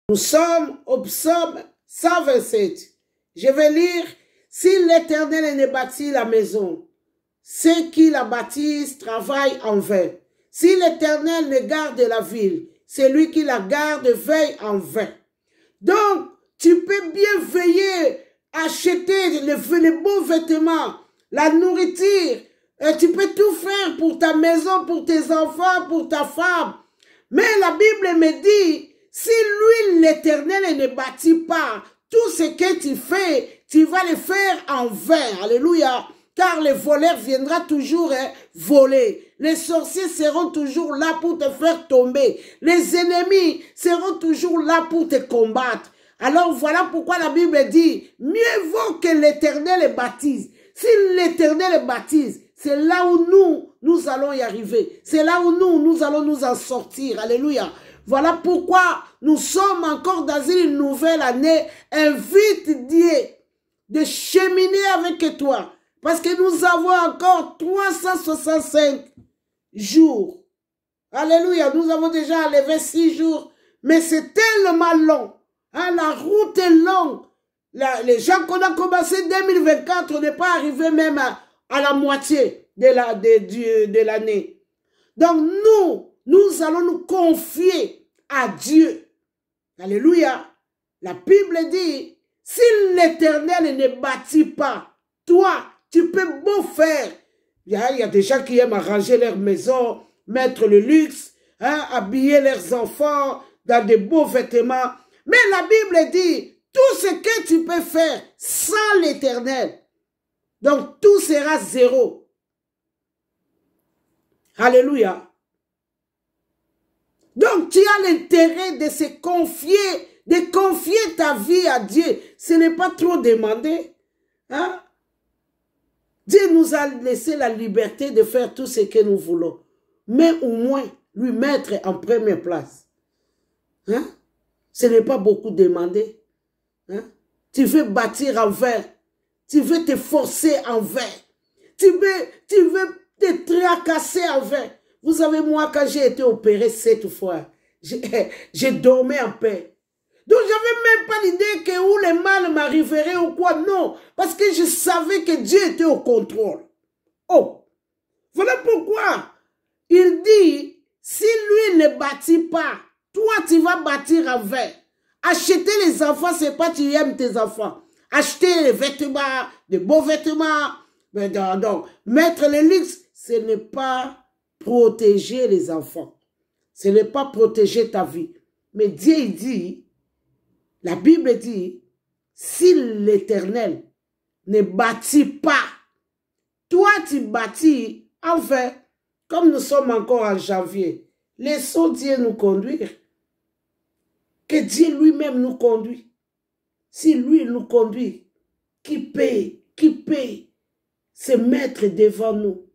Nous sommes au psaume 127. Je vais lire. Si l'Éternel ne bâtit la maison, ceux qui la bâtissent travaillent en vain. Si l'Éternel ne garde la ville, celui qui la garde veille en vain. Donc, tu peux bien veiller, acheter les beaux vêtements, la nourriture. Et tu peux tout faire pour ta maison, pour tes enfants, pour ta femme. Mais la Bible me dit, si lui, l'Éternel, ne bâtit pas, tout ce que tu fais, tu vas le faire en vain. Alléluia. Car le voleur viendra toujours voler. Les sorciers seront toujours là pour te faire tomber. Les ennemis seront toujours là pour te combattre. Alors voilà pourquoi la Bible dit, mieux vaut que l'Éternel baptise. Si l'Éternel baptise, c'est là où nous allons y arriver. C'est là où nous allons nous en sortir. Alléluia. Voilà pourquoi nous sommes encore dans une nouvelle année. Invite Dieu de cheminer avec toi. Parce que nous avons encore 365 jours. Alléluia. Nous avons déjà enlevé 6 jours. Mais c'est tellement long. Hein, la route est longue. Les gens qu'on a commencé 2024 n'est pas arrivé même à la moitié de l'année. Donc nous allons nous confier à Dieu. Alléluia. La Bible dit, si l'Éternel ne bâtit pas, toi, tu peux beau faire. Il y a des gens qui aiment arranger leur maison, mettre le luxe, hein, habiller leurs enfants dans de beaux vêtements. Mais la Bible dit, tout ce que tu peux faire sans l'Éternel, donc tout sera zéro. Alléluia. Donc tu as l'intérêt de se confier, de confier ta vie à Dieu. Ce n'est pas trop demandé. Hein? Dieu nous a laissé la liberté de faire tout ce que nous voulons. Mais au moins, lui mettre en première place. Hein? Ce n'est pas beaucoup demandé. Hein? Tu veux bâtir en vain. Tu veux te forcer en vain. Tu veux te tracasser en vain. Vous savez, moi, quand j'ai été opéré 7 fois, j'ai dormi en paix. Donc, je n'avais même pas l'idée que où le mal m'arriverait ou quoi. Non, parce que je savais que Dieu était au contrôle. Oh, voilà pourquoi il dit, si lui ne bâtit pas, toi, tu vas bâtir en vain. Acheter les enfants, c'est pas tu aimes tes enfants. Acheter les vêtements, de beaux vêtements, donc, mettre le luxe, ce n'est pas protéger les enfants. Ce n'est pas protéger ta vie. Mais Dieu il dit, la Bible dit, si l'Éternel ne bâtit pas, toi tu bâtis, enfin, comme nous sommes encore en janvier, laissons Dieu nous conduire. Que Dieu lui-même nous conduit. Si lui nous conduit, qui peut se mettre devant nous?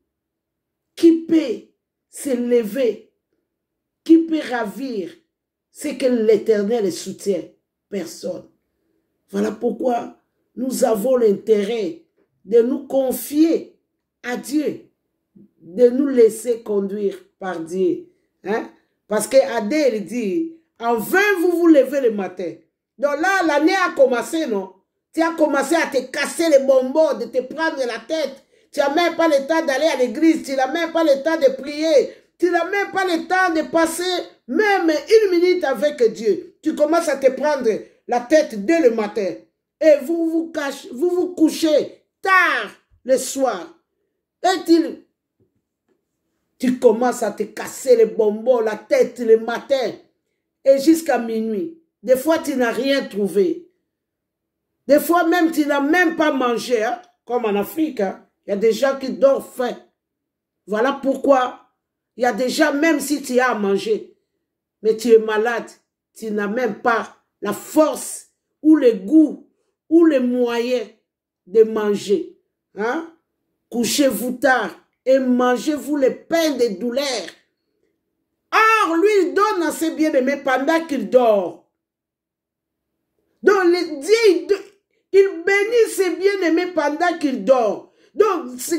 Qui peut se lever? Qui peut ravir ce que l'Éternel soutient? Personne. Voilà pourquoi nous avons l'intérêt de nous confier à Dieu, de nous laisser conduire par Dieu. Hein? Parce qu'Adèle dit, en vain vous vous levez le matin. Donc là, l'année a commencé, non? Tu as commencé à te casser les bonbons, de te prendre la tête. Tu n'as même pas le temps d'aller à l'église, tu n'as même pas le temps de prier, tu n'as même pas le temps de passer même 1 minute avec Dieu. Tu commences à te prendre la tête dès le matin. Et vous vous couchez tard le soir. Et tu commences à te casser les bonbons, la tête le matin. Et jusqu'à minuit. Des fois, tu n'as rien trouvé. Des fois, même, tu n'as même pas mangé. Hein? Comme en Afrique, hein? Il y a des gens qui dorment faim. Voilà pourquoi il y a des gens, même si tu as à manger, mais tu es malade, tu n'as même pas la force ou le goût ou les moyens de manger. Hein? Couchez-vous tard et mangez-vous les pains de douleur. Or, lui, il donne à ses bien-aimés pendant qu'il dort. Donc, Dieu, il bénit ses bien-aimés pendant qu'il dort. Donc, ce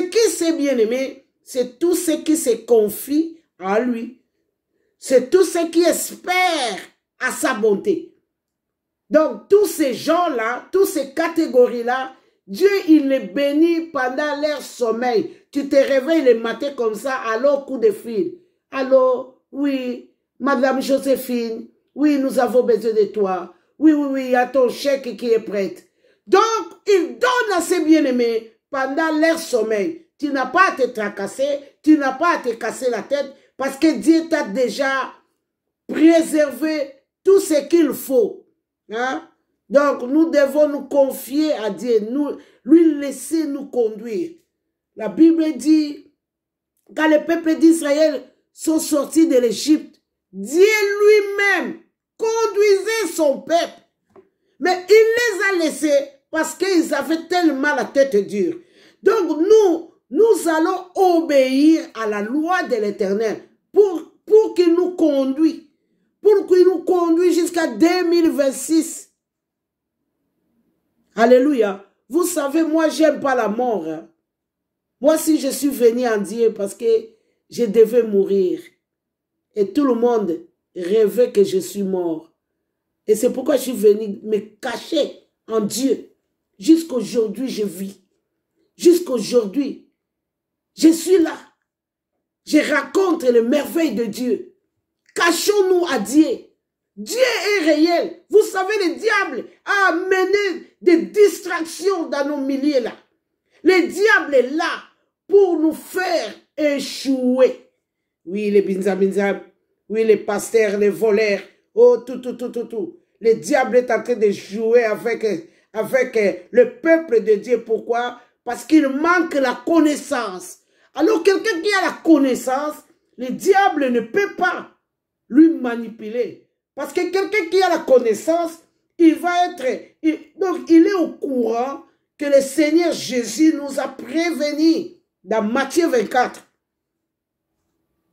qui s'est bien-aimé, c'est tout ce qui se confie à lui. C'est tout ce qui espère à sa bonté. Donc, tous ces gens-là, toutes ces catégories-là, Dieu, il les bénit pendant leur sommeil. Tu te réveilles le matin comme ça, allô, coup de fil. Allô, oui, Madame Joséphine, oui, nous avons besoin de toi. Oui, oui, oui, il y a ton chèque qui est prêt. Donc, il donne à ses bien-aimés pendant leur sommeil. Tu n'as pas à te tracasser, tu n'as pas à te casser la tête, parce que Dieu t'a déjà préservé tout ce qu'il faut. Hein? Donc, nous devons nous confier à Dieu, lui laisser nous conduire. La Bible dit, quand les peuples d'Israël sont sortis de l'Égypte, Dieu lui-même conduisait son peuple. Mais il les a laissés parce qu'ils avaient tellement la tête dure. Donc, nous allons obéir à la loi de l'Éternel pour qu'il nous conduise. Pour qu'il nous conduise jusqu'à 2026. Alléluia. Vous savez, moi, j'aime pas la mort. Hein. Moi, si je suis venu en Dieu parce que je devais mourir. Et tout le monde rêvait que je suis mort. Et c'est pourquoi je suis venu me cacher en Dieu. Jusqu'aujourd'hui, je vis. Jusqu'aujourd'hui, je suis là. Je raconte les merveilles de Dieu. Cachons-nous à Dieu. Dieu est réel. Vous savez, le diable a amené des distractions dans nos milieux là. Le diable est là pour nous faire échouer. Oui, les binzam. Oui, les pasteurs, les voleurs. Oh, tout. Le diable est en train de jouer avec le peuple de Dieu. Pourquoi? Parce qu'il manque la connaissance. Alors, quelqu'un qui a la connaissance, le diable ne peut pas lui manipuler. Parce que quelqu'un qui a la connaissance, il va être... donc, il est au courant que le Seigneur Jésus nous a prévenus dans Matthieu 24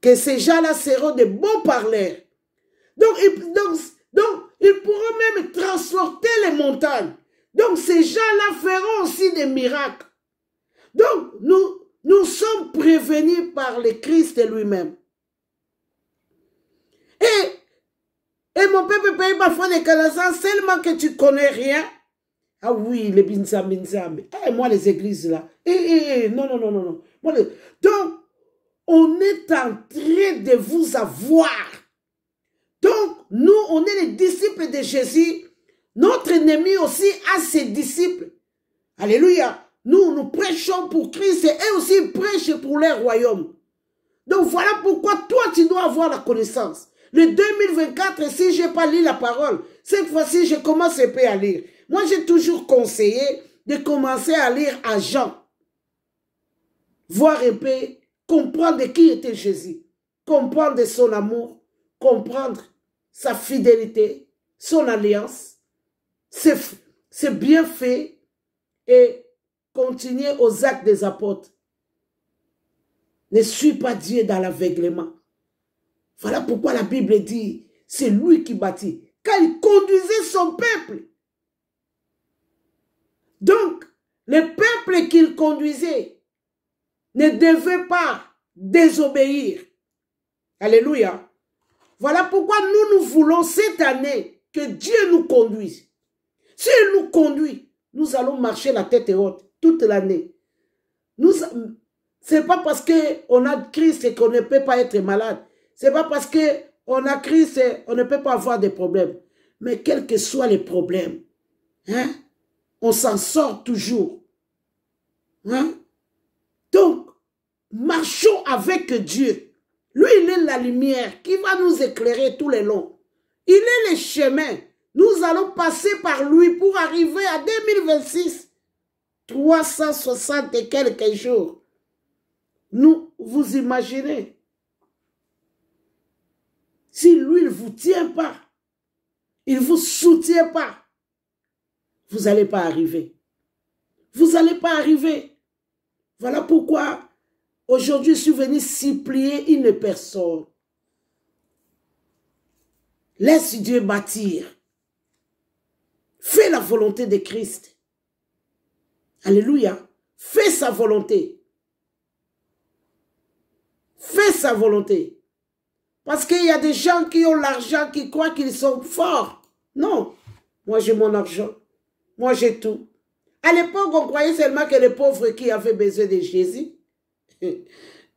que ces gens-là seront de bons parleurs. Donc, ils pourront même transporter les montagnes. Donc, ces gens-là feront aussi des miracles. Donc, nous sommes prévenus par le Christ lui-même. Et mon peuple paye parfois des connaissances seulement que tu connais rien. Ah oui, les binzam. Moi, les églises là. Non. Donc, on est en train de vous avoir. Donc, nous, on est les disciples de Jésus. Notre ennemi aussi a ses disciples. Alléluia. Nous prêchons pour Christ et eux aussi prêchent pour leur royaume. Donc, voilà pourquoi toi, tu dois avoir la connaissance. Le 2024, si je n'ai pas lu la parole, cette fois-ci, je commence un peu à lire. Moi, j'ai toujours conseillé de commencer à lire à Jean. Voir un peu, comprendre qui était Jésus. Comprendre son amour, comprendre sa fidélité, son alliance, ses bienfaits et continuer aux actes des apôtres. Ne suis pas Dieu dans l'aveuglement. Voilà pourquoi la Bible dit, c'est lui qui bâtit, car il conduisait son peuple. Donc, le peuple qu'il conduisait ne devait pas désobéir. Alléluia. Voilà pourquoi nous voulons cette année que Dieu nous conduise. S'il nous conduit, nous allons marcher la tête haute toute l'année. C'est pas parce qu'on a Christ qu'on ne peut pas être malade. C'est pas parce qu'on a Christ qu'on ne peut pas avoir des problèmes. Mais quels que soient les problèmes, hein, on s'en sort toujours. Hein? Donc, marchons avec Dieu. Lui, il est la lumière qui va nous éclairer tout le long. Il est le chemin. Nous allons passer par lui pour arriver à 2026. 360 et quelques jours. Vous imaginez? Si lui ne vous tient pas, il ne vous soutient pas, vous n'allez pas arriver. Vous n'allez pas arriver. Voilà pourquoi aujourd'hui je suis venu supplier une personne. Laisse Dieu bâtir. Fais la volonté de Christ. Alléluia. Fais sa volonté. Fais sa volonté. Parce qu'il y a des gens qui ont l'argent, qui croient qu'ils sont forts. Non. Moi, j'ai mon argent. Moi, j'ai tout. À l'époque, on croyait seulement que les pauvres qui avaient besoin de Jésus.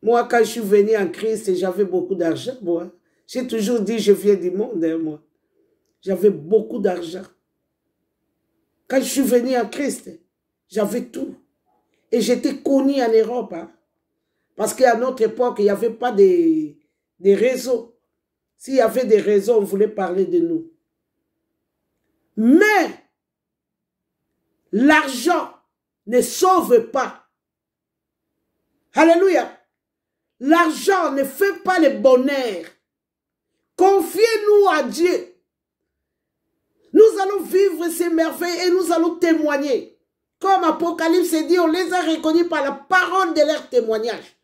Moi, quand je suis venu en Christ, j'avais beaucoup d'argent, moi. J'ai toujours dit, je viens du monde, hein, moi. J'avais beaucoup d'argent. Quand je suis venu en Christ, j'avais tout. Et j'étais connu en Europe. Hein. Parce qu'à notre époque, il n'y avait pas des réseaux. S'il y avait des réseaux, on voulait parler de nous. Mais l'argent ne sauve pas. Alléluia. L'argent ne fait pas le bonheur. Confiez-nous à Dieu. Nous allons vivre ces merveilles et nous allons témoigner. Comme Apocalypse dit, on les a reconnus par la parole de leur témoignage.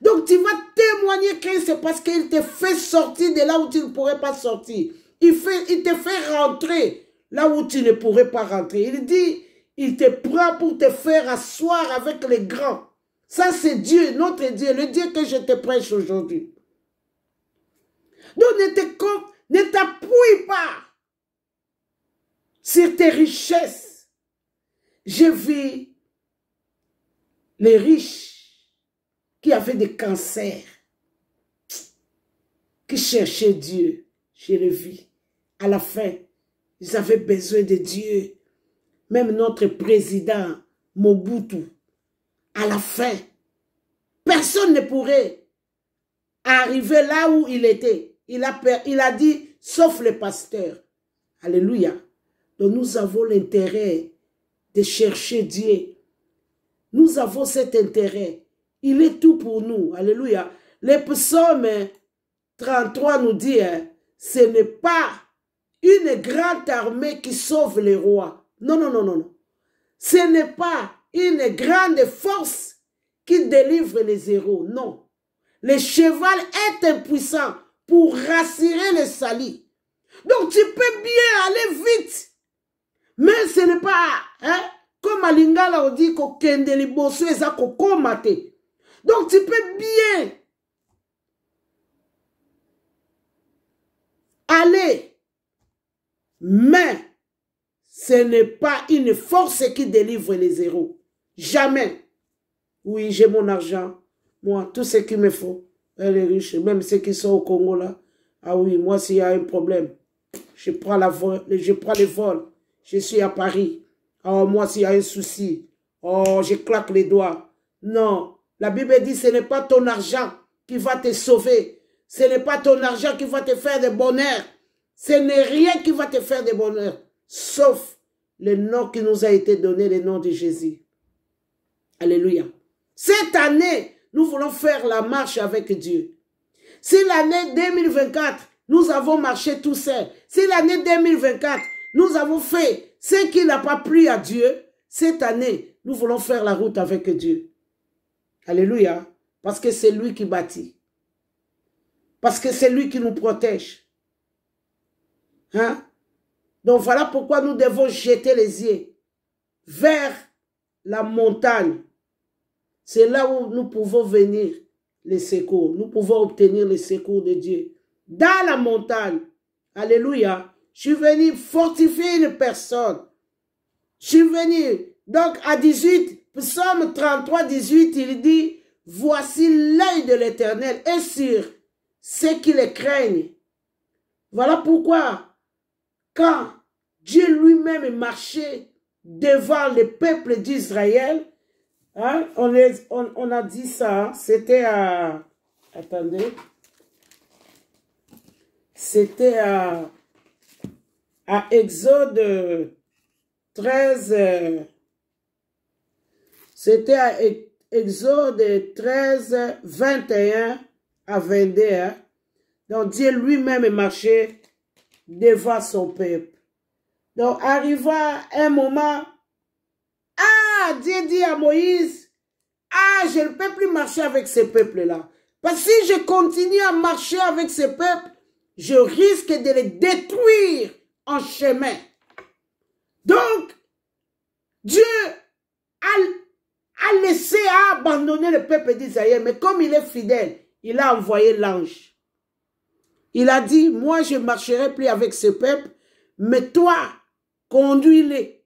Donc tu vas témoigner que c'est parce qu'il te fait sortir de là où tu ne pourrais pas sortir. Il te fait rentrer là où tu ne pourrais pas rentrer. Il dit, il te prend pour te faire asseoir avec les grands. Ça c'est Dieu, notre Dieu, le Dieu que je te prêche aujourd'hui. Donc ne t'appuie pas sur tes richesses. J'ai vu les riches qui avaient des cancers, qui cherchaient Dieu. Je le vis. À la fin, ils avaient besoin de Dieu. Même notre président, Mobutu, à la fin, personne ne pourrait arriver là où il était. Il a dit, sauf les pasteurs. Alléluia. Donc nous avons l'intérêt de chercher Dieu. Nous avons cet intérêt. Il est tout pour nous. Alléluia. Le psaume 33 nous dit, ce n'est pas une grande armée qui sauve les rois. Non, non, non, non, non. Ce n'est pas une grande force qui délivre les héros. Non. Le cheval est impuissant pour rassurer les salis. Donc tu peux bien aller vite. Mais ce n'est pas, hein, comme à Lingala on dit qu'au Kendeli Bosso et ça qu'au Komate. Donc tu peux bien aller, mais ce n'est pas une force qui délivre les héros. Jamais. Oui, j'ai mon argent. Moi, tout ce qu'il me faut. Les riches, même ceux qui sont au Congo là. Ah oui, moi s'il y a un problème, je prends les vols. Je suis à Paris. Oh, moi, s'il y a un souci, oh, je claque les doigts. Non. La Bible dit, ce n'est pas ton argent qui va te sauver. Ce n'est pas ton argent qui va te faire de bonheur. Ce n'est rien qui va te faire de bonheur. Sauf le nom qui nous a été donné, le nom de Jésus. Alléluia. Cette année, nous voulons faire la marche avec Dieu. Si l'année 2024, nous avons marché tout seul. Si l'année 2024, nous avons fait ce qui n'a pas plu à Dieu. Cette année, nous voulons faire la route avec Dieu. Alléluia. Parce que c'est lui qui bâtit. Parce que c'est lui qui nous protège. Hein? Donc voilà pourquoi nous devons jeter les yeux vers la montagne. C'est là où nous pouvons venir les secours. Nous pouvons obtenir les secours de Dieu. Dans la montagne. Alléluia. Je suis venu fortifier une personne. Je suis venu, donc à 18, Psaume 33, 18, il dit, voici l'œil de l'Éternel est sur ceux qui le craignent. Voilà pourquoi, quand Dieu lui-même marchait devant le peuple d'Israël, hein, on a dit ça, hein, c'était à, attendez, c'était à Exode 13, c'était à Exode 13, 21 à 22. Hein. Donc Dieu lui-même marchait devant son peuple. Donc arriva un moment, ah, Dieu dit à Moïse, ah, je ne peux plus marcher avec ce peuple-là. Parce que si je continue à marcher avec ce peuple, je risque de les détruire en chemin. Donc, Dieu a laissé abandonner le peuple d'Israël, mais comme il est fidèle, il a envoyé l'ange. Il a dit, moi je ne marcherai plus avec ce peuple, mais toi, conduis-les.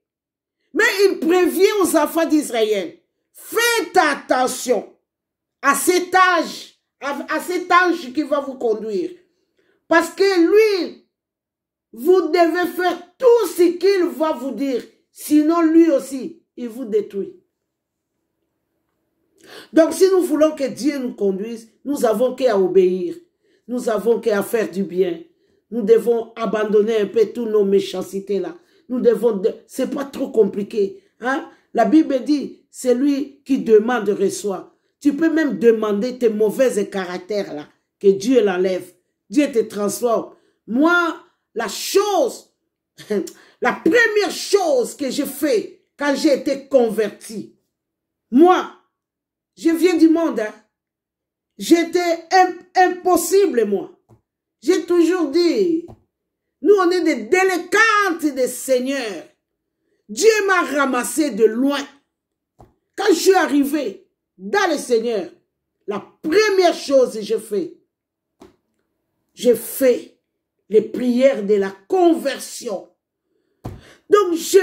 Mais il prévient aux enfants d'Israël, faites attention à cet ange qui va vous conduire. Parce que lui, vous devez faire tout ce qu'il va vous dire. Sinon, lui aussi, il vous détruit. Donc, si nous voulons que Dieu nous conduise, nous avons qu'à obéir. Nous avons qu'à faire du bien. Nous devons abandonner un peu toutes nos méchancetés là. Nous devons... C'est pas trop compliqué. Hein? La Bible dit, c'est lui qui demande reçoit. Tu peux même demander tes mauvais caractères là, que Dieu l'enlève. Dieu te transforme. Moi, la première chose que j'ai fait quand j'ai été converti, moi, je viens du monde, hein. J'étais impossible, moi. J'ai toujours dit, nous on est des délinquantes des seigneurs. Dieu m'a ramassé de loin. Quand je suis arrivé dans le Seigneur, la première chose que j'ai fait les prières de la conversion. Donc je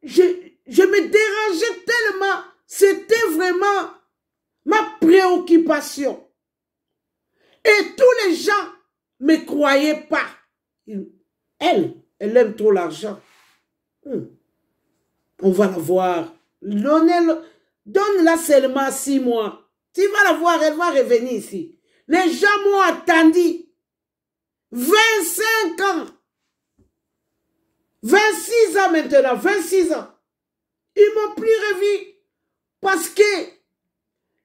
me dérangeais tellement, c'était vraiment ma préoccupation. Et tous les gens ne me croyaient pas. Elle aime trop l'argent. On va la voir. Donne-la seulement 6 mois. Tu vas la voir, elle va revenir ici. Les gens m'ont attendu 25 ans. 26 ans maintenant, 26 ans. Ils m'ont plus revu parce que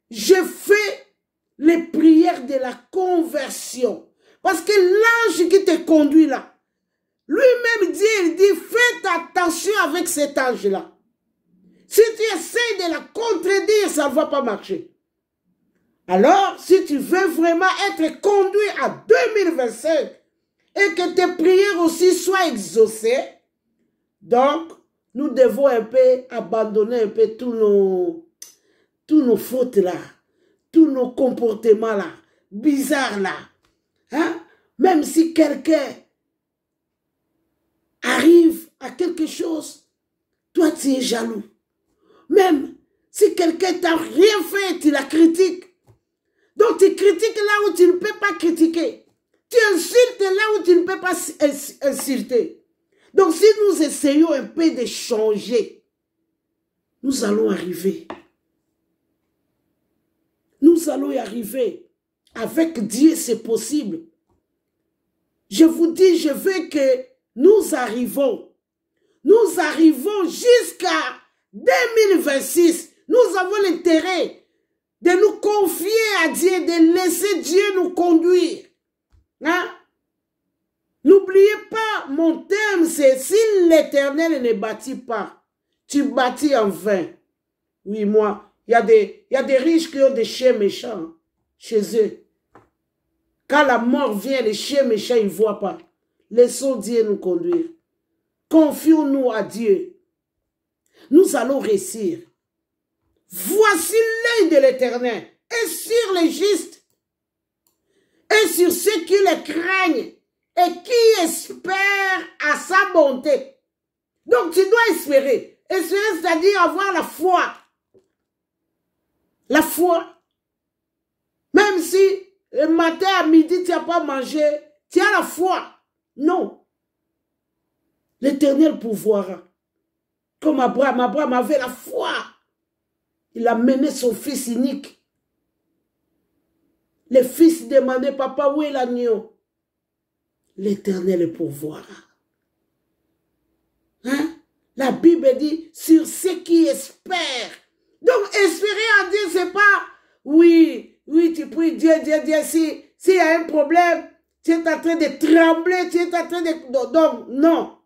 j'ai fait les prières de la conversion. Parce que l'ange qui te conduit là, lui-même dit, il dit, faites attention avec cet ange-là. Si tu essaies de la contredire, ça ne va pas marcher. Alors, si tu veux vraiment être conduit à 2025 et que tes prières aussi soient exaucées, donc, nous devons un peu abandonner un peu tous nos fautes là, tous nos comportements là, bizarres là. Hein? Même si quelqu'un arrive à quelque chose, toi tu es jaloux. Même si quelqu'un t'a rien fait, tu la critiques. Donc tu critiques là où tu ne peux pas critiquer. Tu insultes là où tu ne peux pas insulter. Donc si nous essayons un peu de changer, nous allons arriver. Nous allons y arriver. Avec Dieu, c'est possible. Je vous dis, je veux que nous arrivons jusqu'à 2026. Nous avons l'intérêt de nous confier à Dieu, de laisser Dieu nous conduire. Hein? N'oubliez pas, mon thème, c'est si l'Éternel ne bâtit pas, tu bâtis en vain. Oui, moi, il y a des riches qui ont des chiens méchants chez eux. Quand la mort vient, les chiens méchants, ils ne voient pas. Laissons Dieu nous conduire. Confions-nous à Dieu. Nous allons réussir. Voici l'œil de l'Éternel et sur les justes et sur ceux qui le craignent et qui espèrent à sa bonté. Donc tu dois espérer. Espérer, c'est-à-dire avoir la foi. La foi. Même si le matin à midi tu n'as pas mangé, tu as la foi. Non. L'Éternel pourvoira. Comme Abraham avait la foi. Il a mené son fils unique. Le fils demandait, papa, où est l'agneau? L'Éternel pourvoira. Hein? La Bible dit, sur ceux qui espèrent. Donc, espérer en Dieu, c'est pas, oui, tu pries Dieu, s'il y a un problème, tu es en train de trembler, tu es en train de... Donc, non.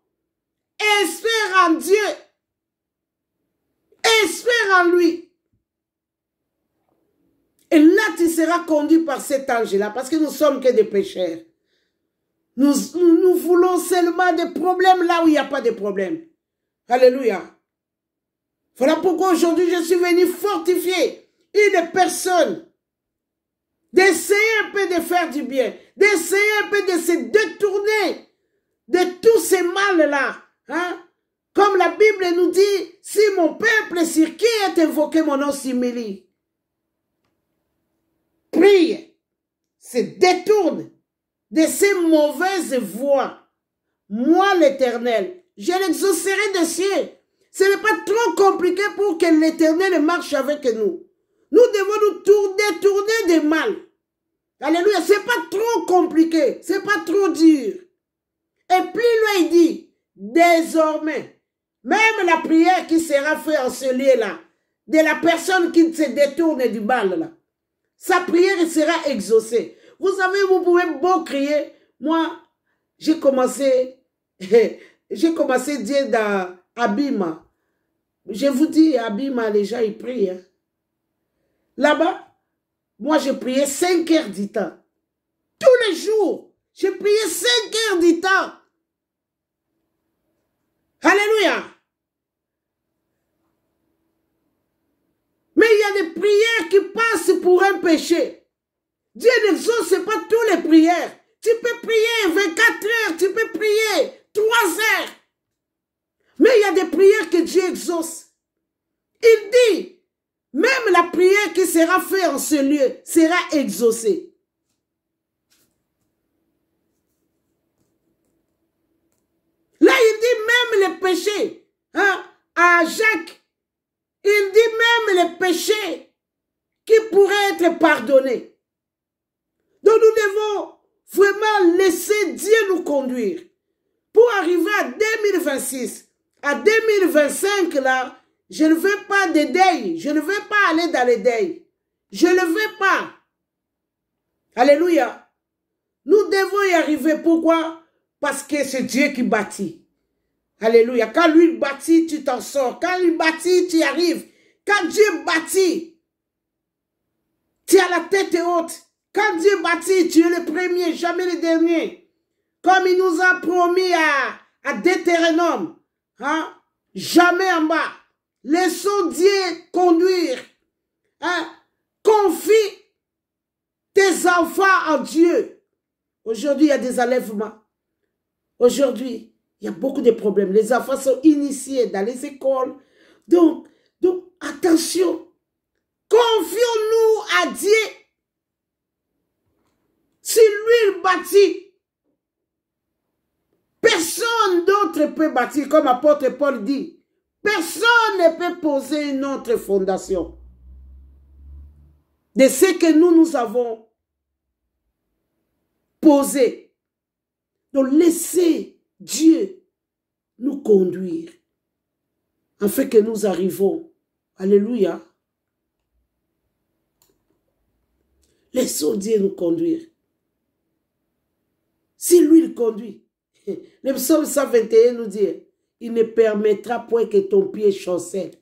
Espère en Dieu. Espère en lui. Et là, tu seras conduit par cet ange-là, parce que nous sommes que des pécheurs. Nous voulons seulement des problèmes là où il n'y a pas de problème. Alléluia. Voilà pourquoi aujourd'hui je suis venu fortifier une personne d'essayer un peu de faire du bien, d'essayer un peu de se détourner de tous ces mal-là. Hein? Comme la Bible nous dit, si mon peuple sur qui est invoqué mon nom s'humilie, prie, se détourne de ces mauvaises voies. Moi, l'Éternel, je l'exaucerai des cieux. Ce n'est pas trop compliqué pour que l'Éternel marche avec nous. Nous devons nous détourner des mal. Alléluia, ce n'est pas trop compliqué, ce n'est pas trop dur. Et plus loin, il dit, désormais, même la prière qui sera faite en ce lieu-là, de la personne qui se détourne du mal, là, sa prière sera exaucée. Vous savez, vous pouvez beau crier. Moi, j'ai commencé à dire dans Abima. Je vous dis, Abima, les gens, ils prient. Hein. Là-bas, moi, j'ai prié 5 heures du temps. Tous les jours, j'ai prié 5 heures du temps. Alléluia. Mais il y a des prières qui passent pour un péché. Dieu n'exauce pas toutes les prières. Tu peux prier 24 heures, tu peux prier 3 heures. Mais il y a des prières que Dieu exauce. Il dit, même la prière qui sera faite en ce lieu sera exaucée. Là, il dit même les péchés. Hein, à Jacques, il dit même les péchés qui pourraient être pardonnés. Donc nous devons vraiment laisser Dieu nous conduire. Pour arriver à 2026, à 2025 là, je ne veux pas de deuil. Je ne veux pas aller dans les deuils. Je ne veux pas. Alléluia. Nous devons y arriver. Pourquoi? Parce que c'est Dieu qui bâtit. Alléluia. Quand lui bâtit, tu t'en sors. Quand il bâtit, tu y arrives. Quand Dieu bâtit, tu as la tête haute. Quand Dieu bâtit, tu es le premier, jamais le dernier. Comme il nous a promis à Deutéronome. Hein? Jamais en bas. Laissons Dieu conduire. Hein? Confie tes enfants en Dieu. Aujourd'hui, il y a des enlèvements. Aujourd'hui, il y a beaucoup de problèmes. Les enfants sont initiés dans les écoles. Donc attention. Confions-nous à Dieu. Si lui il bâtit, personne d'autre peut bâtir, comme l'apôtre Paul dit. Personne ne peut poser une autre fondation de ce que nous avons posé. Donc laissez Dieu nous conduire afin que nous arrivons. Alléluia. Laissons Dieu nous conduire. Si lui il conduit, le psaume 121 nous dit, il ne permettra point que ton pied chancelle.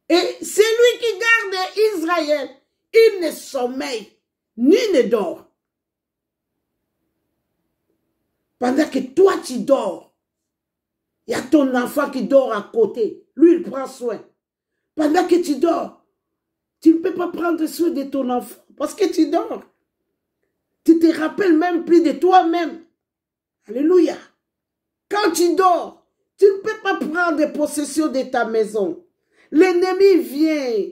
Et c'est lui qui garde Israël. Il ne sommeille, ni ne dort. Pendant que toi tu dors, il y a ton enfant qui dort à côté. Lui, il prend soin. Pendant que tu dors, tu ne peux pas prendre soin de ton enfant parce que tu dors. Tu te rappelles même plus de toi-même. Alléluia. Quand tu dors, tu ne peux pas prendre possession de ta maison. L'ennemi vient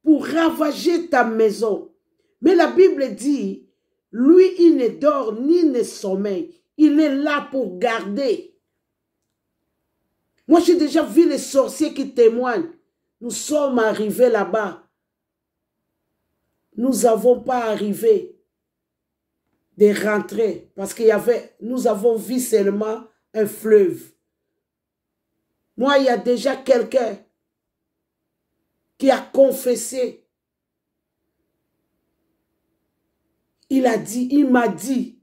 pour ravager ta maison. Mais la Bible dit, lui, il ne dort ni ne sommeille. Il est là pour garder. Moi, j'ai déjà vu les sorciers qui témoignent. Nous sommes arrivés là-bas. Nous n'avons pas arrivé de rentrer parce qu'il y avait, nous avons vu seulement un fleuve. Moi, il y a déjà quelqu'un qui a confessé. Il m'a dit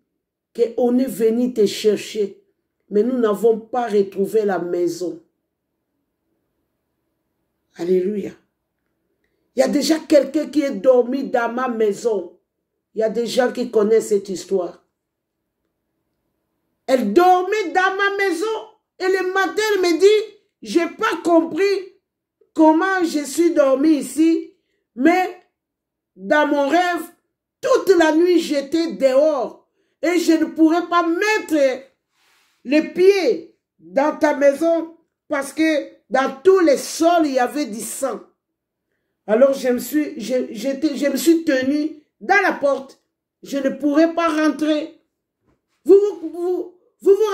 qu'on est venu te chercher, mais nous n'avons pas retrouvé la maison. Alléluia. Il y a déjà quelqu'un qui est dormi dans ma maison. Il y a des gens qui connaissent cette histoire. Elle dormait dans ma maison et le matin, elle me dit, je n'ai pas compris comment je suis dormi ici, mais dans mon rêve, Toute la nuit, j'étais dehors et je ne pourrais pas mettre les pieds dans ta maison parce que dans tous les sols, il y avait du sang. Alors, je me suis tenu dans la porte. Je ne pourrais pas rentrer. Vous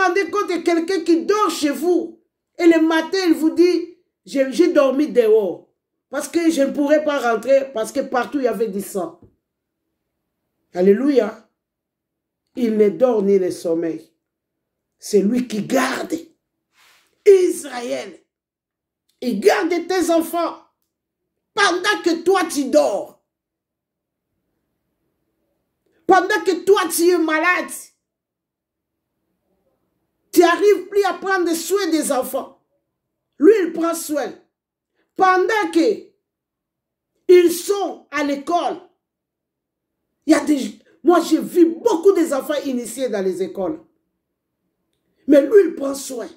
rendez compte de quelqu'un qui dort chez vous et le matin, il vous dit, j'ai dormi dehors parce que je ne pourrais pas rentrer parce que partout, il y avait du sang. Alléluia. Il ne dort ni le sommeil. C'est lui qui garde Israël. Il garde tes enfants pendant que toi tu dors. Pendant que toi tu es malade. Tu n'arrives plus à prendre soin des enfants. Lui, il prend soin. Pendant que ils sont à l'école, moi, j'ai vu beaucoup des enfants initiés dans les écoles. Mais lui, il prend soin.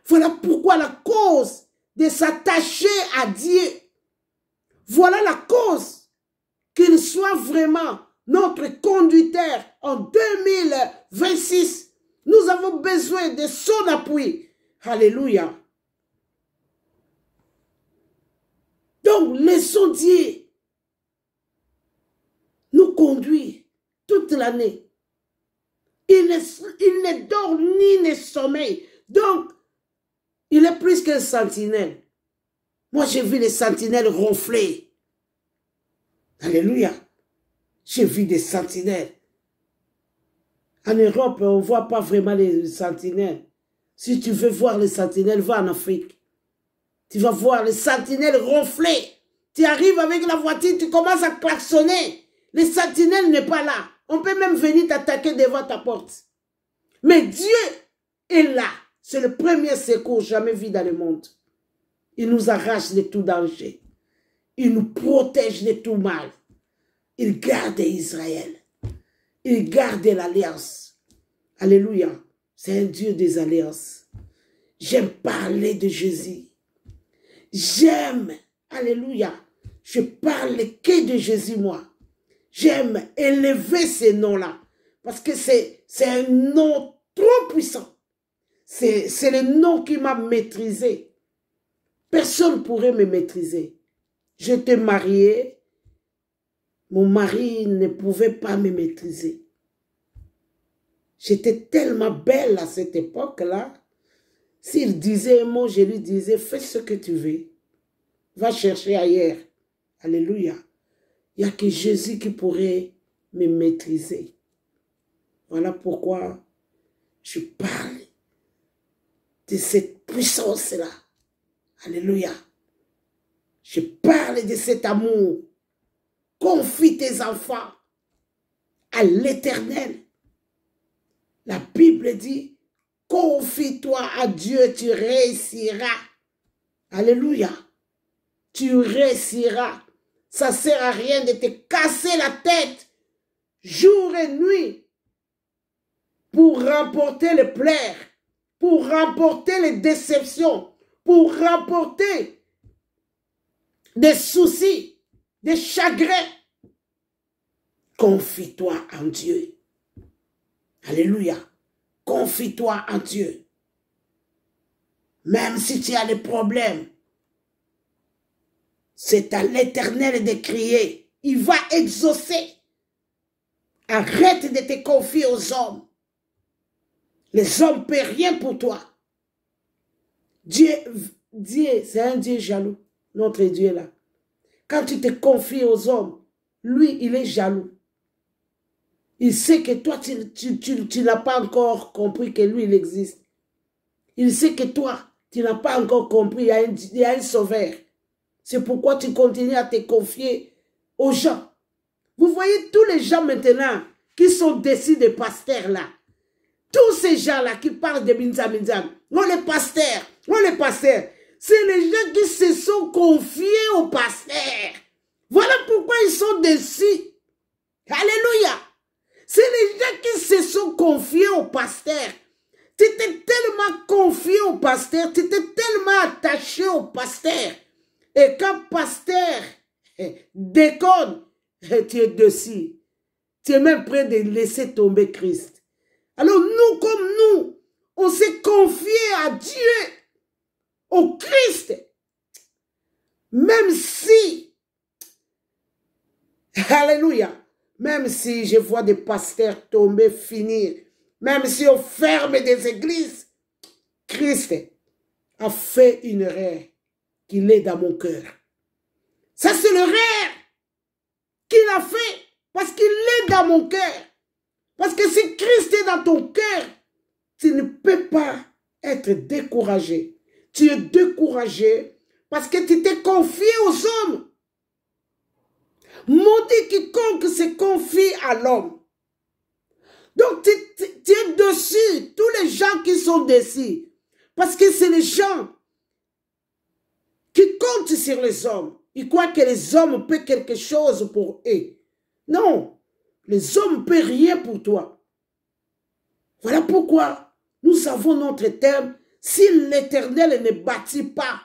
Voilà pourquoi la cause de s'attacher à Dieu. Voilà la cause qu'il soit vraiment notre conducteur en 2026. Nous avons besoin de son appui. Alléluia. Donc, laissons Dieu nous conduire toute l'année. Il ne dort ni ne sommeille. Donc, il est plus qu'un sentinelle. Moi, j'ai vu les sentinelles ronfler. Alléluia. J'ai vu des sentinelles. En Europe, on ne voit pas vraiment les sentinelles. Si tu veux voir les sentinelles, va en Afrique. Tu vas voir les sentinelles ronfler. Tu arrives avec la voiture, tu commences à klaxonner. Les sentinelles n'est pas là. On peut même venir t'attaquer devant ta porte. Mais Dieu est là. C'est le premier secours jamais vu dans le monde. Il nous arrache de tout danger. Il nous protège de tout mal. Il garde Israël. Il garde l'alliance. Alléluia. C'est un Dieu des alliances. J'aime parler de Jésus. J'aime. Alléluia. Je parle que de Jésus, moi. J'aime élever ces noms-là. Parce que c'est un nom trop puissant. C'est le nom qui m'a maîtrisé. Personne ne pourrait me maîtriser. J'étais mariée. Mon mari ne pouvait pas me maîtriser. J'étais tellement belle à cette époque-là. S'il disait un mot, je lui disais, fais ce que tu veux. Va chercher ailleurs. Alléluia. Il n'y a que Jésus qui pourrait me maîtriser. Voilà pourquoi je parle de cette puissance-là. Alléluia. Je parle de cet amour. Confie tes enfants à l'Éternel. La Bible dit, confie-toi à Dieu, tu réussiras. Alléluia. Tu réussiras. Ça ne sert à rien de te casser la tête jour et nuit pour remporter les plaies, pour remporter les déceptions, pour remporter des soucis, des chagrins. Confie-toi en Dieu. Alléluia. Confie-toi en Dieu. Même si tu as des problèmes, c'est à l'Éternel de crier. Il va exaucer. Arrête de te confier aux hommes. Les hommes ne peuvent rien pour toi. Dieu, c'est un Dieu jaloux. Notre Dieu là. Quand tu te confies aux hommes, lui, il est jaloux. Il sait que toi, tu n'as pas encore compris que lui, il existe. Il sait que toi, tu n'as pas encore compris, il y a un sauveur. C'est pourquoi tu continues à te confier aux gens. Vous voyez tous les gens maintenant qui sont déçus des pasteurs là. Tous ces gens-là qui parlent de Binzam. On les pasteurs. C'est les gens qui se sont confiés aux pasteurs. Voilà pourquoi ils sont déçus. Alléluia. C'est les gens qui se sont confiés aux pasteurs. Tu étais tellement confié au pasteur, tu étais tellement attaché au pasteur. Et quand pasteur déconne, tu es dessus. Tu es même prêt de laisser tomber Christ. Alors nous, comme nous, on s'est confié à Dieu, au Christ. Même si, alléluia, même si je vois des pasteurs tomber, finir, même si on ferme des églises, Christ a fait une erreur qu'il est dans mon cœur. Ça, c'est l'erreur qu'il a fait parce qu'il est dans mon cœur. Parce que si Christ est dans ton cœur, tu ne peux pas être découragé. Tu es découragé parce que tu t'es confié aux hommes. Maudit quiconque se confie à l'homme. Donc tu es dessus, tous les gens qui sont dessus. Parce que c'est les gens qui comptent sur les hommes. Ils croient que les hommes peuvent quelque chose pour eux. Non, les hommes ne peuvent rien pour toi. Voilà pourquoi nous avons notre thème. Si l'Éternel ne bâtit pas,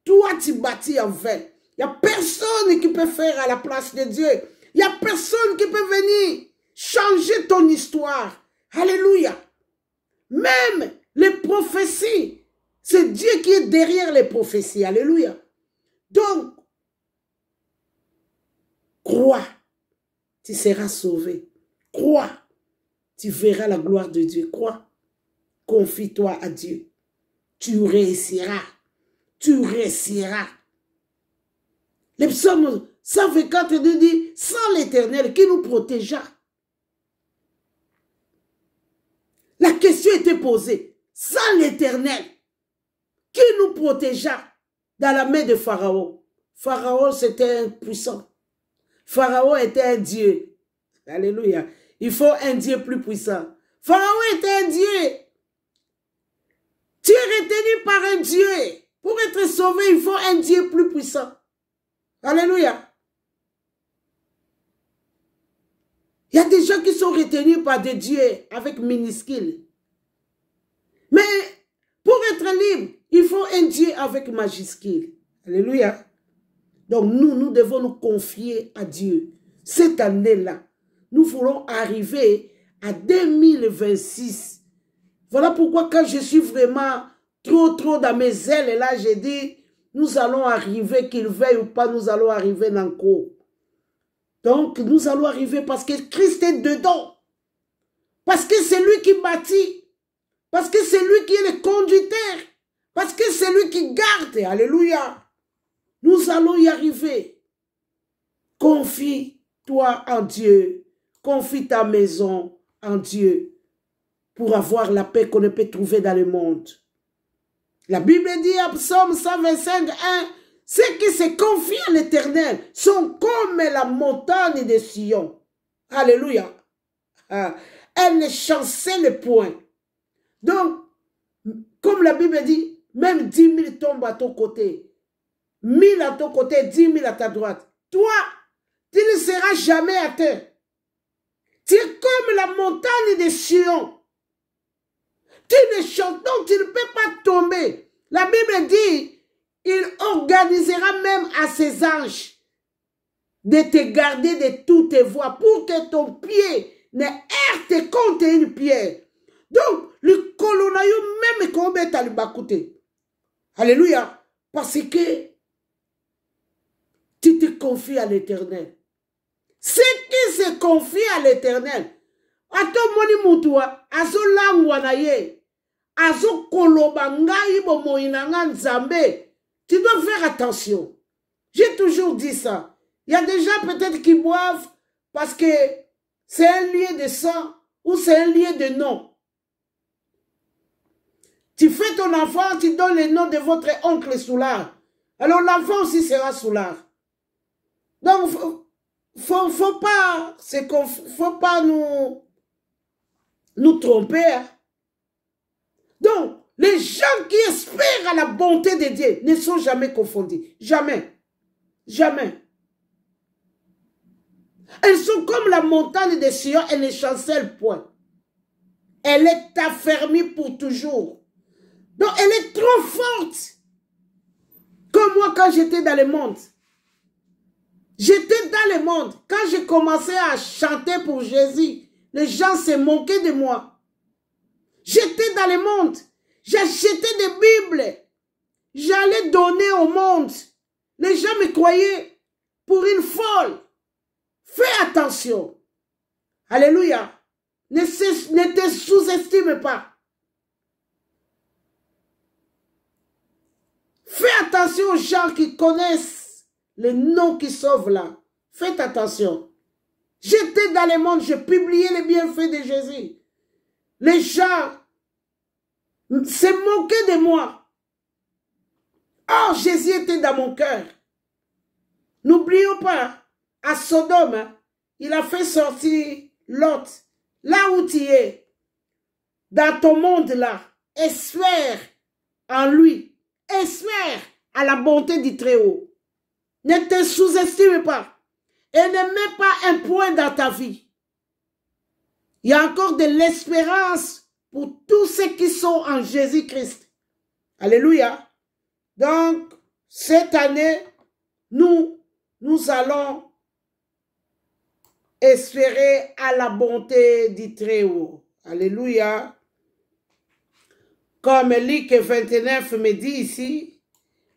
toi tu bâtis en vain. Il n'y a personne qui peut faire à la place de Dieu. Il n'y a personne qui peut venir changer ton histoire. Alléluia. Même les prophéties, c'est Dieu qui est derrière les prophéties. Alléluia. Donc, crois, tu seras sauvé. Crois, tu verras la gloire de Dieu. Crois, confie-toi à Dieu. Tu réussiras. Tu réussiras. Les psaumes 124 nous dit, sans l'Éternel qui nous protégea. La question était posée, sans l'Éternel qui nous protégea dans la main de Pharaon. Pharaon, c'était un puissant. Pharaon était un Dieu. Alléluia. Il faut un Dieu plus puissant. Pharaon était un Dieu. Tu es retenu par un Dieu. Pour être sauvé, il faut un Dieu plus puissant. Alléluia. Il y a des gens qui sont retenus par des dieux avec minuscules. Mais pour être libre, il faut un Dieu avec majuscule. Alléluia. Donc nous devons nous confier à Dieu. Cette année-là, nous voulons arriver à 2026. Voilà pourquoi quand je suis vraiment trop dans mes ailes, là, j'ai dit, nous allons arriver, qu'il veuille ou pas, nous allons arriver dans le cours. Donc, nous allons arriver parce que Christ est dedans. Parce que c'est lui qui bâtit. Parce que c'est lui qui est le conducteur. Parce que c'est lui qui garde. Alléluia. Nous allons y arriver. Confie-toi en Dieu. Confie ta maison en Dieu. Pour avoir la paix qu'on ne peut trouver dans le monde. La Bible dit à Psaume 125, 1, ceux qui se confient à l'Éternel sont comme la montagne de Sion. Alléluia. Elle ne chancelle point. Donc, comme la Bible dit, même 10 000 tombent à ton côté. 1000 à ton côté, 10 000 à ta droite. Toi, tu ne seras jamais atteint. Tu es comme la montagne de Sion. Tu ne chantes, donc tu ne peux pas tomber. La Bible dit, il organisera même à ses anges de te garder de toutes tes voies pour que ton pied ne heurte contre une pierre. Donc, le colonaïo même comme est à l'Ibakouté. Alléluia. Parce que tu te confies à l'Éternel. Ceux qui se confient à l'Éternel, ato moni mutua, azo langwa na ye, azo koloba ngai bomo inanga nzambe. Tu dois faire attention. J'ai toujours dit ça. Il y a des gens peut-être qui boivent parce que c'est un lieu de sang ou c'est un lieu de nom. Tu fais ton enfant, tu donnes le nom de votre oncle Soulard. Alors l'enfant aussi sera Soulard. Donc, faut pas nous tromper. Hein. Donc, les gens qui espèrent à la bonté de Dieu ne sont jamais confondus. Jamais. Jamais. Elles sont comme la montagne de Sion, elles ne chancellent point. Elle est affermie pour toujours. Donc, elle est trop forte. Comme moi quand j'étais dans le monde. J'étais dans le monde. Quand j'ai commencé à chanter pour Jésus, les gens se moquaient de moi. J'étais dans le monde. J'achetais des Bibles. J'allais donner au monde. Les gens me croyaient pour une folle. Fais attention. Alléluia. Ne te sous-estime pas. Fais attention aux gens qui connaissent le nom qui sauve là. Faites attention. J'étais dans le monde, je publiais les bienfaits de Jésus. Les gens se moquaient de moi. Or, Jésus était dans mon cœur. N'oublions pas, à Sodome, il a fait sortir Lot. Là où tu es, dans ton monde là, espère en lui. Espère à la bonté du Très-Haut. Ne te sous-estime pas. Et ne mets pas un point dans ta vie. Il y a encore de l'espérance pour tous ceux qui sont en Jésus-Christ. Alléluia. Donc, cette année, nous allons espérer à la bonté du Très-Haut. Alléluia. Comme Luc 29 me dit ici,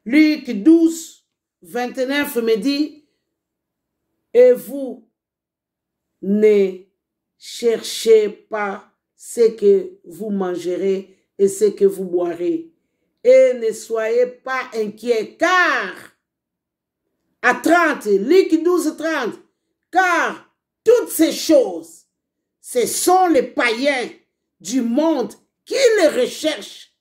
Luc 12, 29 me dit, et vous ne cherchez pas ce que vous mangerez et ce que vous boirez. Et ne soyez pas inquiets, car, à 30, Luc 12, 30, car toutes ces choses, ce sont les païens du monde qui les recherchent.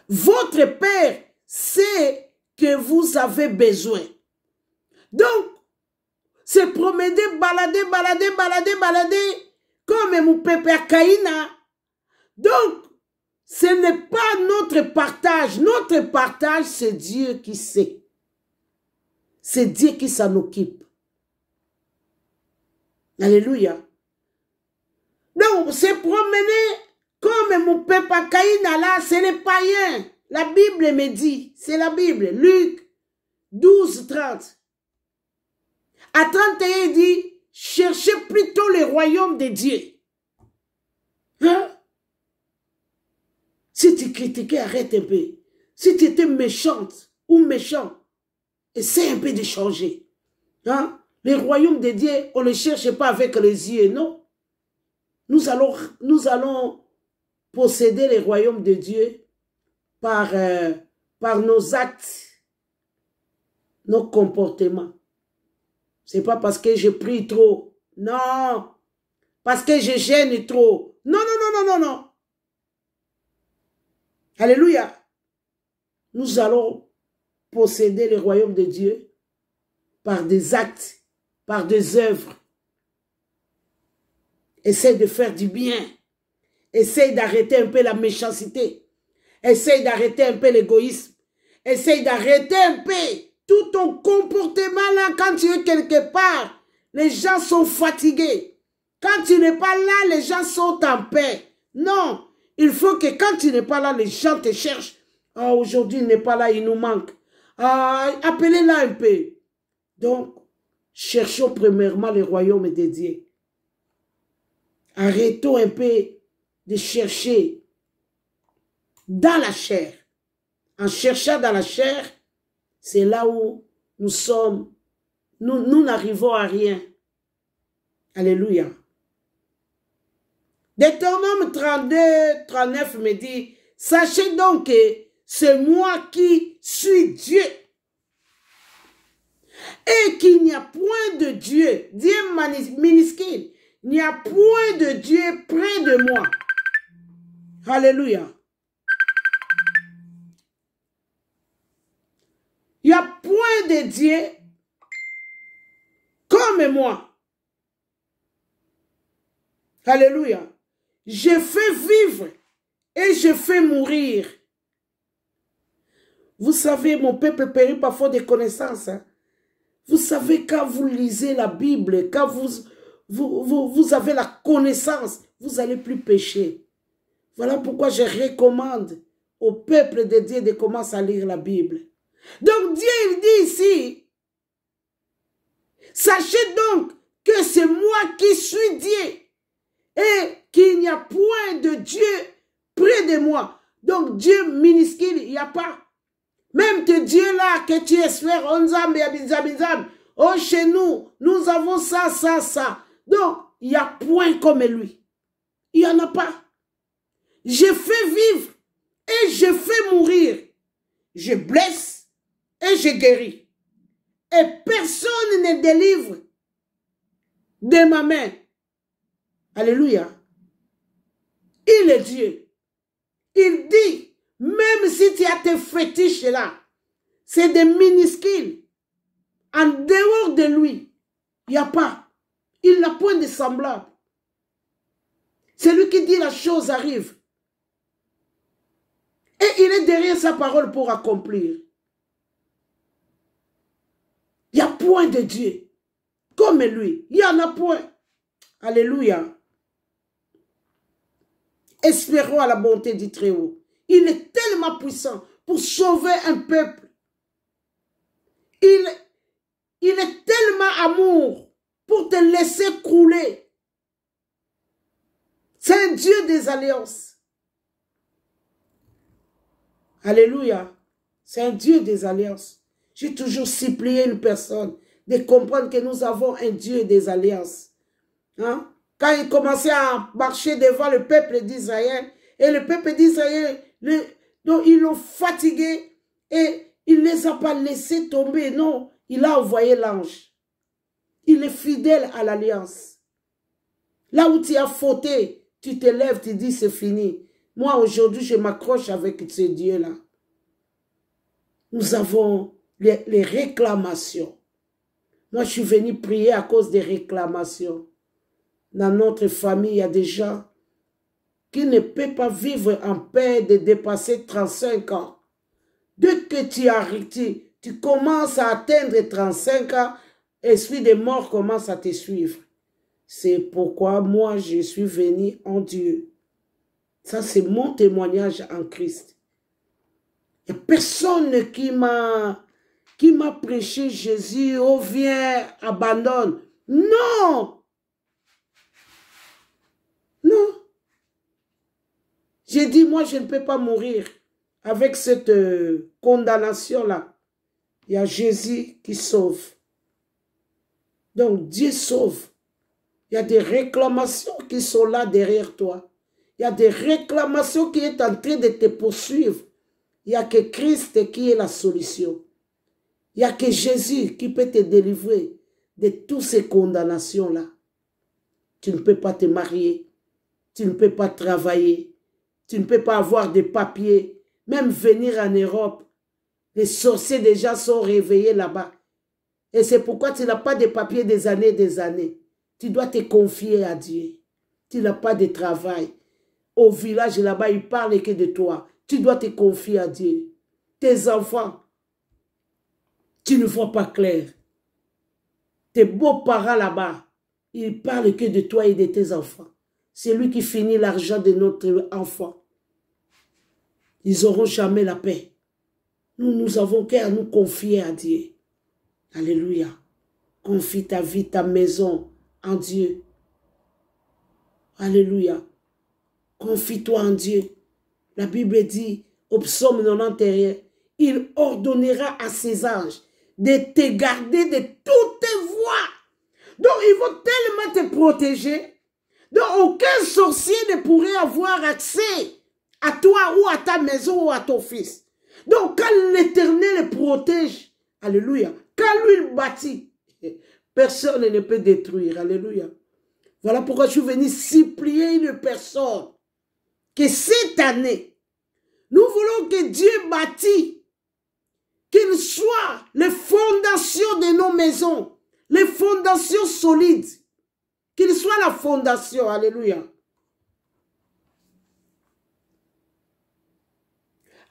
Votre Père sait que vous avez besoin. Donc, se promener, balader, comme mon pépère Caïna. Donc, ce n'est pas notre partage. Notre partage, c'est Dieu qui sait. C'est Dieu qui s'en occupe. Alléluia. Donc, se promener comme mon pépère Caïna là, c'est les païens. La Bible me dit, c'est la Bible. Luc 12, 30. À 31, il dit, cherchez plutôt le royaume de Dieu. Hein? Si tu critiquais, arrête un peu. Si tu étais méchante ou méchant, essaie un peu de changer. Hein? Le royaume de Dieu, on ne le cherche pas avec les yeux, non? Nous allons posséder le royaume de Dieu par nos actes, nos comportements. C'est pas parce que je prie trop. Non. Parce que je gêne trop. Non, non, non, non, non, non. Alléluia. Nous allons posséder le royaume de Dieu par des actes, par des œuvres. Essaye de faire du bien. Essaye d'arrêter un peu la méchanceté. Essaye d'arrêter un peu l'égoïsme. Essaye d'arrêter un peu tout ton comportement là, quand tu es quelque part, les gens sont fatigués. Quand tu n'es pas là, les gens sont en paix. Non, il faut que quand tu n'es pas là, les gens te cherchent. Ah, aujourd'hui, il n'est pas là, il nous manque. Ah, appelez-la un peu. Donc, cherchons premièrement le royaume de Dieu. Arrêtons un peu de chercher dans la chair. En cherchant dans la chair, c'est là où nous sommes, nous n'arrivons à rien. Alléluia. Deutéronome 32, 39 me dit, sachez donc que c'est moi qui suis Dieu. Et qu'il n'y a point de Dieu, Dieu minuscule, il n'y a point de Dieu près de moi. Alléluia. Il n'y a point de Dieu comme moi. Alléluia. Je fais vivre et je fais mourir. Vous savez, mon peuple périt parfois de connaissances. Hein? Vous savez, quand vous lisez la Bible, quand vous avez la connaissance, vous n'allez plus pécher. Voilà pourquoi je recommande au peuple de Dieu de commencer à lire la Bible. Donc Dieu, il dit ici, Sachez donc que c'est moi qui suis Dieu et qu'il n'y a point de Dieu près de moi. Donc Dieu minuscule, il n'y a pas. Même que Dieu là, que tu espères, oh chez nous, nous avons ça, ça, ça. Donc, il n'y a point comme lui. Il n'y en a pas. Je fais vivre et je fais mourir. Je blesse et je guéris. Et personne ne délivre de ma main. Alléluia. Il est Dieu. Il dit, même si tu as tes fétiches là, c'est des minuscules. En dehors de lui, il n'y a pas. Il n'a point de semblable. C'est lui qui dit la chose arrive. Et il est derrière sa parole pour accomplir. Il n'y a point de Dieu comme lui. Il n'y en a point. Alléluia. Espérons à la bonté du Très-Haut. Il est tellement puissant pour sauver un peuple. Il est tellement amour pour te laisser couler. C'est un Dieu des alliances. Alléluia. C'est un Dieu des alliances. J'ai toujours supplié une personne de comprendre que nous avons un Dieu des alliances. Hein? Quand il commençait à marcher devant le peuple d'Israël, et le peuple d'Israël, ils l'ont fatigué, et il ne les a pas laissés tomber. Non, il a envoyé l'ange. Il est fidèle à l'alliance. Là où tu as fauté, tu te lèves, tu dis c'est fini. Moi aujourd'hui, je m'accroche avec ce Dieu-là. Nous avons les réclamations. Moi, je suis venu prier à cause des réclamations. Dans notre famille, il y a des gens qui ne peuvent pas vivre en paix de dépasser 35 ans. Dès que tu commences à atteindre 35 ans, l'esprit de mort commence à te suivre. C'est pourquoi moi, je suis venu en Dieu. Ça, c'est mon témoignage en Christ. Il n'y a personne qui m'a prêché Jésus, oh viens, abandonne. Non! Non. J'ai dit, moi, je ne peux pas mourir avec cette condamnation-là. Il y a Jésus qui sauve. Donc, Dieu sauve. Il y a des réclamations qui sont là derrière toi. Il y a des réclamations qui sont en train de te poursuivre. Il n'y a que Christ qui est la solution. Il n'y a que Jésus qui peut te délivrer de toutes ces condamnations-là. Tu ne peux pas te marier. Tu ne peux pas travailler. Tu ne peux pas avoir des papiers. Même venir en Europe. Les sorciers déjà sont réveillés là-bas. Et c'est pourquoi tu n'as pas de papiers des années. Tu dois te confier à Dieu. Tu n'as pas de travail. Au village là-bas, ils parlent que de toi. Tu dois te confier à Dieu. Tes enfants, tu ne vois pas clair. Tes beaux-parents là-bas, ils parlent que de toi et de tes enfants. C'est lui qui finit l'argent de notre enfant. Ils n'auront jamais la paix. Nous avons qu'à nous confier à Dieu. Alléluia. Confie ta vie, ta maison en Dieu. Alléluia. Confie-toi en Dieu. La Bible dit au psaume 91, il ordonnera à ses anges de te garder de toutes tes voies. Donc, ils vont tellement te protéger. Donc, aucun sorcier ne pourrait avoir accès à toi ou à ta maison ou à ton fils. Donc, quand l'Éternel le protège, alléluia, quand lui il bâtit, personne ne peut détruire, alléluia. Voilà pourquoi je suis venu supplier une personne que cette année, nous voulons que Dieu bâtisse, qu'il soit les fondations de nos maisons, les fondations solides, qu'il soit la fondation, alléluia.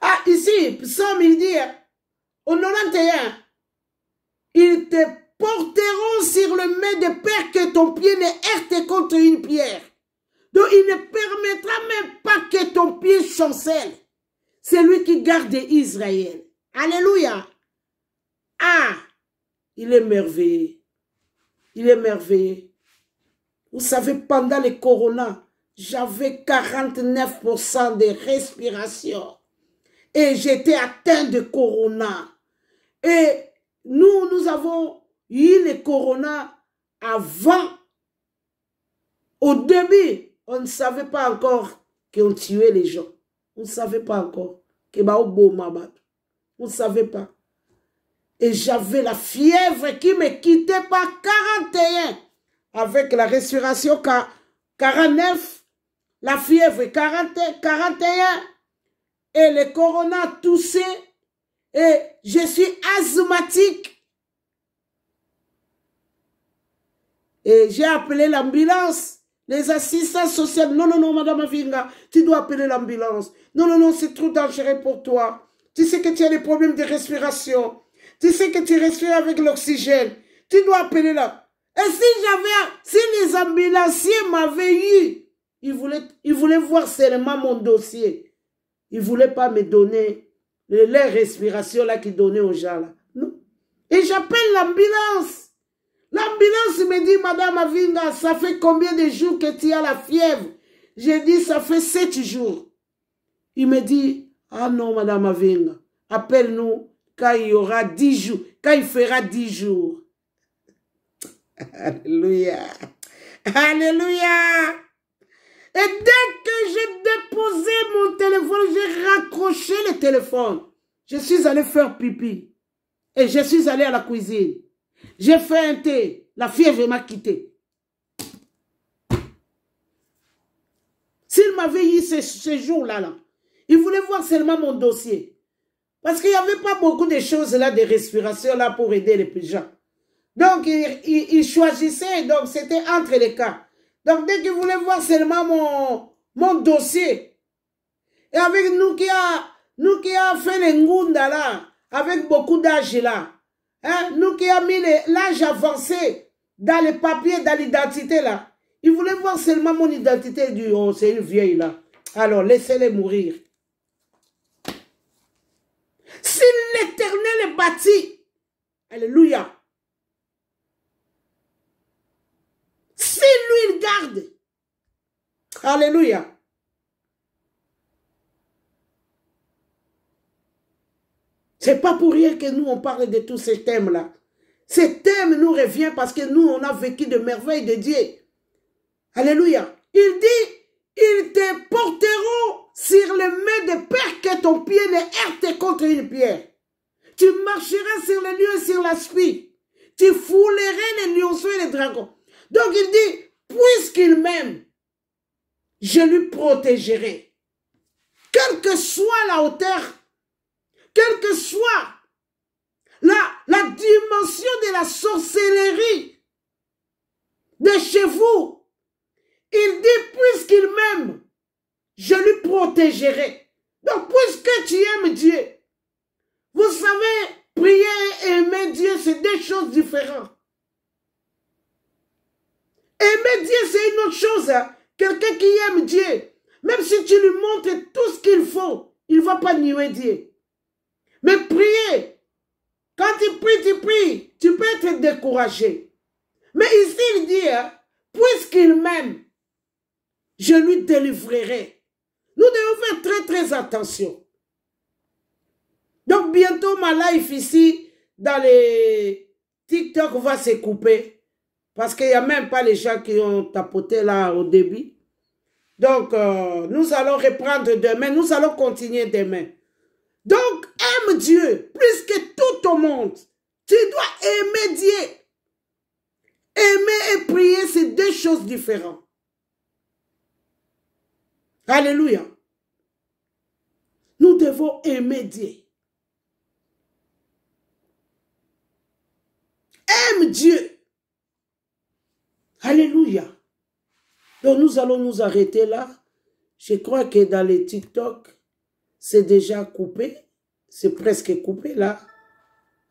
Ah, ici, Psaume, il dit, au 91, ils te porteront sur le mets de peur que ton pied ne heurte contre une pierre. Donc, il ne permettra même pas que ton pied chancelle. C'est lui qui garde Israël. Alléluia. Ah, il est merveilleux. il est merveilleux. Vous savez, pendant le corona, j'avais 49% de respiration. Et j'étais atteint de corona. Et nous avons eu le corona avant. Au début, on ne savait pas encore qu'on tuait les gens. On ne savait pas encore. On ne savait pas. Et j'avais la fièvre qui ne me quittait pas, 41. Avec la respiration 49, la fièvre 41. Et le corona toussé. Et je suis asthmatique. Et j'ai appelé l'ambulance. Les assistants sociaux. Non, non, non, Madame Avinga, tu dois appeler l'ambulance. Non, non, non, c'est trop dangereux pour toi. Tu sais que tu as des problèmes de respiration. Tu sais que tu respires avec l'oxygène. Tu dois appeler là. Et si les ambulanciers m'avaient eu, ils voulaient voir seulement mon dossier. Ils ne voulaient pas me donner les respirations là qu'ils donnaient aux gens là. Non. Et j'appelle l'ambulance. L'ambulance me dit, Madame Avinga, ça fait combien de jours que tu as la fièvre? J'ai dit, ça fait 7 jours. Il me dit, ah non, Madame Avinga, appelle-nous quand il y aura 10 jours, quand il fera 10 jours. Alléluia. Alléluia. Et dès que j'ai déposé mon téléphone, j'ai raccroché le téléphone. Je suis allé faire pipi. Et je suis allé à la cuisine. J'ai fait un thé. La fièvre m'a quitté. S'il m'avait eu ce jour-là, il voulait voir seulement mon dossier. Parce qu'il n'y avait pas beaucoup de choses là, de respiration là pour aider les gens. Donc, il choisissait, donc c'était entre les cas. Donc, dès qu'il voulait voir seulement mon dossier, et avec nous qui a fait les ngunda là, avec beaucoup d'âge là, hein, nous qui a mis l'âge avancé dans les papiers, dans l'identité là, il voulait voir seulement mon identité, il dit, oh, c'est une vieille là. Alors, laissez-les mourir. Si l'Éternel est bâti, alléluia, si lui il garde, alléluia, c'est pas pour rien que nous on parle de tous ces thèmes-là. Ces thèmes nous reviennent parce que nous on a vécu de merveilles de Dieu. Alléluia. Il dit, ils te porteront sur les mains de peur que ton pied ne heurte contre une pierre. Tu marcheras sur les lieux et sur l'aspi. Tu fouleras les lionceaux et les dragons. Donc il dit, puisqu'il m'aime, je lui protégerai. Quelle que soit la hauteur, quelle que soit la dimension de la sorcellerie de chez vous, il dit, puisqu'il m'aime, je lui protégerai. Donc, puisque tu aimes Dieu, vous savez, prier et aimer Dieu, c'est deux choses différentes. Aimer Dieu, c'est une autre chose. Hein? Quelqu'un qui aime Dieu, même si tu lui montres tout ce qu'il faut, il ne va pas nier Dieu. Mais prier, quand tu pries, tu peux être découragé. Mais ici, il dit, hein, puisqu'il m'aime, je lui délivrerai. Nous devons faire très, très attention. Donc, bientôt, ma life ici, dans les TikTok, va se couper. Parce qu'il n'y a même pas les gens qui ont tapoté là au début. Donc, nous allons reprendre demain. Nous allons continuer demain. Donc, aime Dieu plus que tout au monde. Tu dois aimer Dieu. Aimer et prier, c'est deux choses différentes. Alléluia. Nous devons aimer Dieu. Aime Dieu. Alléluia. Donc nous allons nous arrêter là. Je crois que dans les TikTok, c'est déjà coupé. C'est presque coupé là.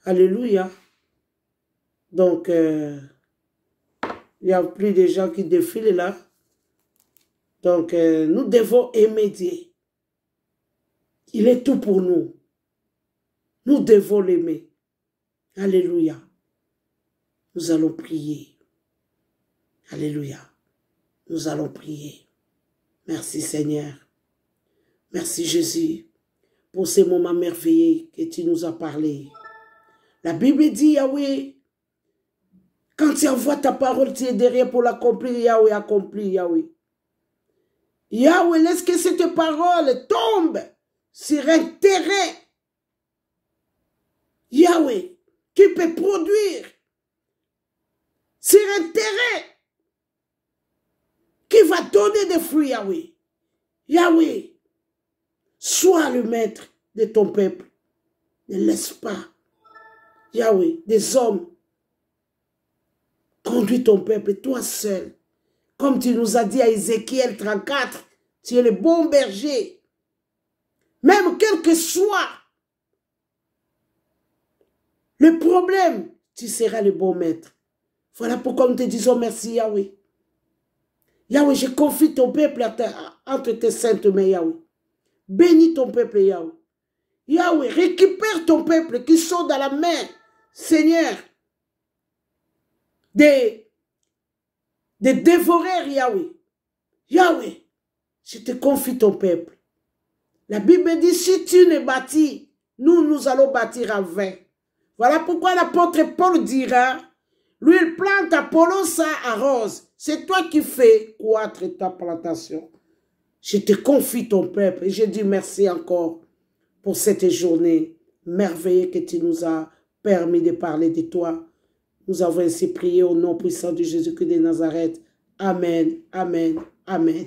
Alléluia. Donc, il n'y a plus de gens qui défilent là. Donc, nous devons aimer Dieu. Il est tout pour nous. Nous devons l'aimer. Alléluia. Nous allons prier. Alléluia. Nous allons prier. Merci Seigneur. Merci Jésus pour ces moments merveilleux que tu nous as parlé. La Bible dit, Yahweh, quand tu envoies ta parole, tu es derrière pour l'accomplir. Yahweh, accomplis, Yahweh. Yahweh, laisse que cette parole tombe sur un terrain, Yahweh, qui peut produire sur un terrain qui va donner des fruits, Yahweh. Yahweh, sois le maître de ton peuple. Ne laisse pas, Yahweh, des hommes. Conduis ton peuple, toi seul. Comme tu nous as dit à Ézéchiel 34, tu es le bon berger. Même quel que soit le problème, tu seras le bon maître. Voilà pourquoi nous te disons merci, Yahweh. Yahweh, je confie ton peuple entre tes saintes mains, Yahweh. Bénis ton peuple, Yahweh. Yahweh, récupère ton peuple qui sont dans la main, Seigneur, des dévoreurs, Yahweh. Yahweh, je te confie ton peuple. La Bible dit, si tu ne bâtis, nous allons bâtir en vain. Voilà pourquoi l'apôtre Paul dira, lui il plante, Apollo ça arrose. C'est toi qui fais croître ta plantation. Je te confie ton peuple et je dis merci encore pour cette journée merveilleuse que tu nous as permis de parler de toi. Nous avons ainsi prié au nom puissant de Jésus-Christ de Nazareth. Amen, amen, amen.